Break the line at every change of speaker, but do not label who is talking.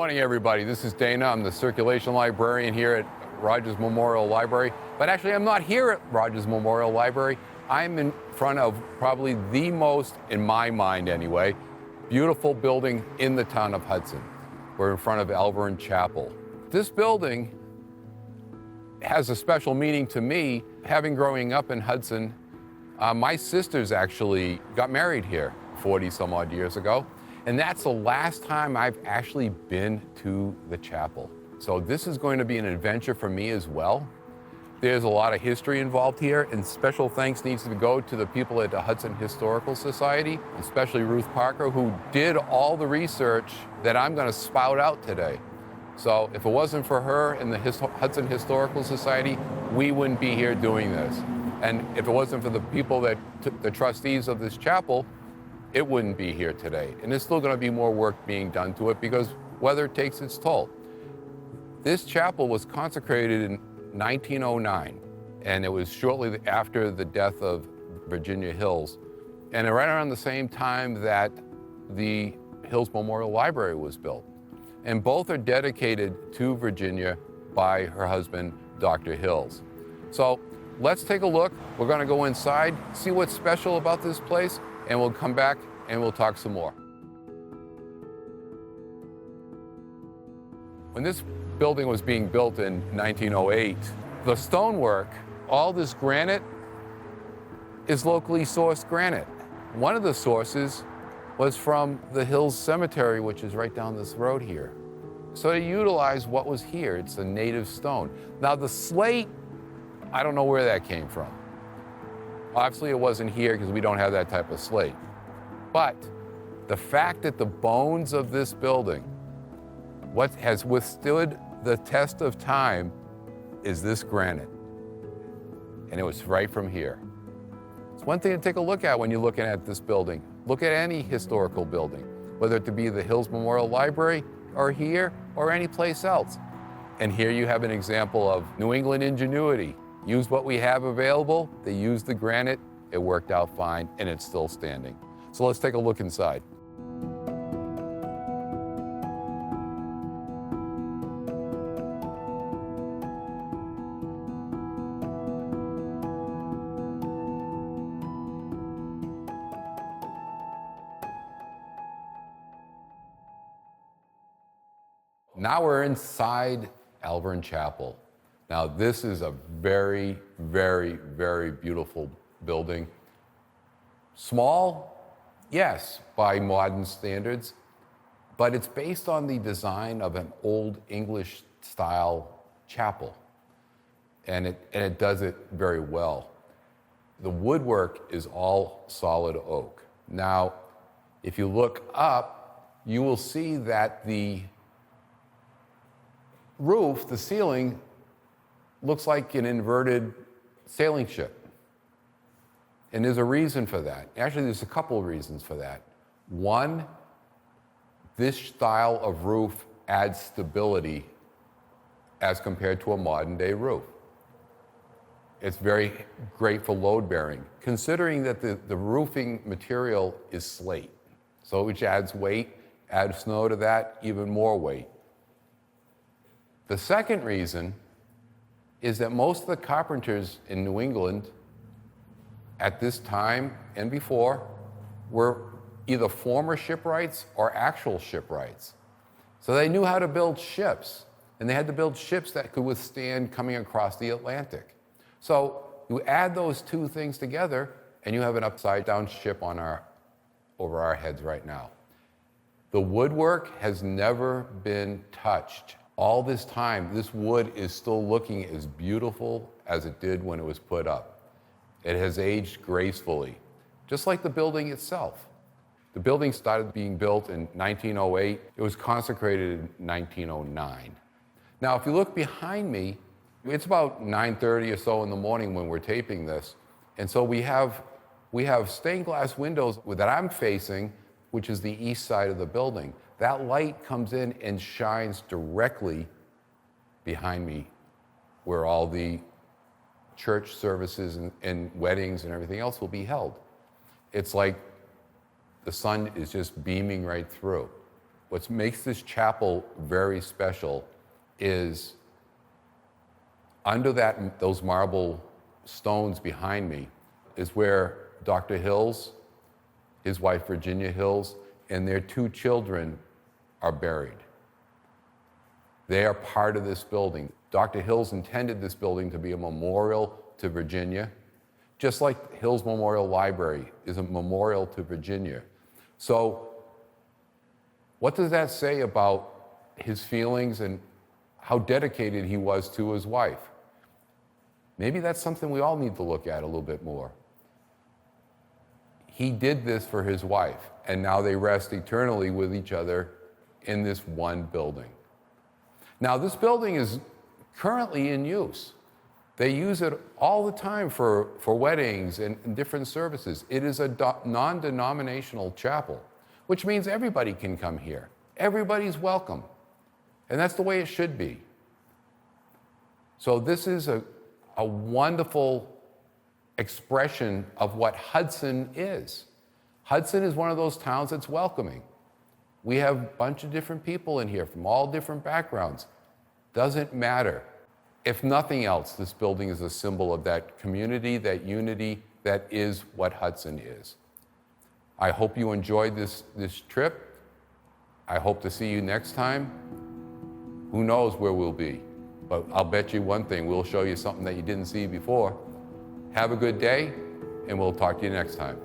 morning, everybody. This is Dana. I'm the circulation librarian here at Rogers Memorial Library. But actually, I'm not here at Rogers Memorial Library. I'm in front of probably the most, in my mind anyway, beautiful building in the town of Hudson. We're in front of Alvirne Chapel. This building has a special meaning to me. Having growing up in Hudson, my sisters actually got married here 40 some odd years ago. And that's the last time I've actually been to the chapel. So this is going to be an adventure for me as well. There's a lot of history involved here, and special thanks needs to go to the people at the Hudson Historical Society, especially Ruth Parker, who did all the research that I'm going to spout out today. So if it wasn't for her and the Hudson Historical Society, we wouldn't be here doing this. And if it wasn't for the people that the trustees of this chapel, it wouldn't be here today. And there's still going to be more work being done to it because weather takes its toll. This chapel was consecrated in 1909, and it was shortly after the death of Virginia Hills, and right around the same time that the Hills Memorial Library was built. And both are dedicated to Virginia by her husband, Dr. Hills. So let's take a look. We're going to go inside, see what's special about this place, and we'll come back and we'll talk some more. When this building was being built in 1908, the stonework, all this granite, is locally sourced granite. One of the sources was from the Hills Cemetery, which is right down this road here. So they utilized what was here. It's a native stone. Now the slate, I don't know where that came from. Obviously it wasn't here because we don't have that type of slate. But the fact that the bones of this building, what has withstood the test of time, is this granite. And it was right from here. It's one thing to take a look at when you're looking at this building. Look at any historical building, whether it be the Hills Memorial Library or here or any place else. And here you have an example of New England ingenuity. Use what we have available. They used the granite. It worked out fine, and it's still standing. So let's take a look inside. Now we're inside Alvirne Chapel. Now this is a very, very, very beautiful building. Small, yes, by modern standards, but it's based on the design of an old English style chapel. And it does it very well. The woodwork is all solid oak. Now, if you look up, you will see that the roof, the ceiling, looks like an inverted sailing ship. And there's a reason for that. Actually, there's a couple of reasons for that. One, this style of roof adds stability as compared to a modern day roof. It's very great for load bearing, considering that the roofing material is slate. So which adds weight, add snow to that, even more weight. The second reason is that most of the carpenters in New England at this time and before were either former shipwrights or actual shipwrights. So they knew how to build ships, and they had to build ships that could withstand coming across the Atlantic. So you add those two things together, and you have an upside-down ship over our heads right now. The woodwork has never been touched. All this time, this wood is still looking as beautiful as it did when it was put up. It has aged gracefully, just like the building itself. The building started being built in 1908. It was consecrated in 1909. Now, if you look behind me, it's about 9:30 or so in the morning when we're taping this. And so we have stained glass windows that I'm facing, which is the east side of the building. That light comes in and shines directly behind me where all the church services and weddings and everything else will be held. It's like the sun is just beaming right through. what makes this chapel very special is under those marble stones behind me is where Dr. Hills, his wife Virginia Hills, and their 2 children are buried. They are part of this building. Dr. Hills intended this building to be a memorial to Virginia, just like Hills Memorial Library is a memorial to Virginia. So what does that say about his feelings and how dedicated he was to his wife? Maybe that's something we all need to look at a little bit more. He did this for his wife, and now they rest eternally with each other in this one building. Now, this building is currently in use. They use it all the time for weddings and different services. It is a non-denominational chapel, which means everybody can come here. Everybody's welcome. And that's the way it should be. So this is a wonderful expression of what Hudson is. Hudson is one of those towns that's welcoming. We have a bunch of different people in here from all different backgrounds. Doesn't matter. If nothing else, this building is a symbol of that community, that unity, that is what Hudson is. I hope you enjoyed this trip. I hope to see you next time. Who knows where we'll be? But I'll bet you one thing, we'll show you something that you didn't see before. Have a good day, and we'll talk to you next time.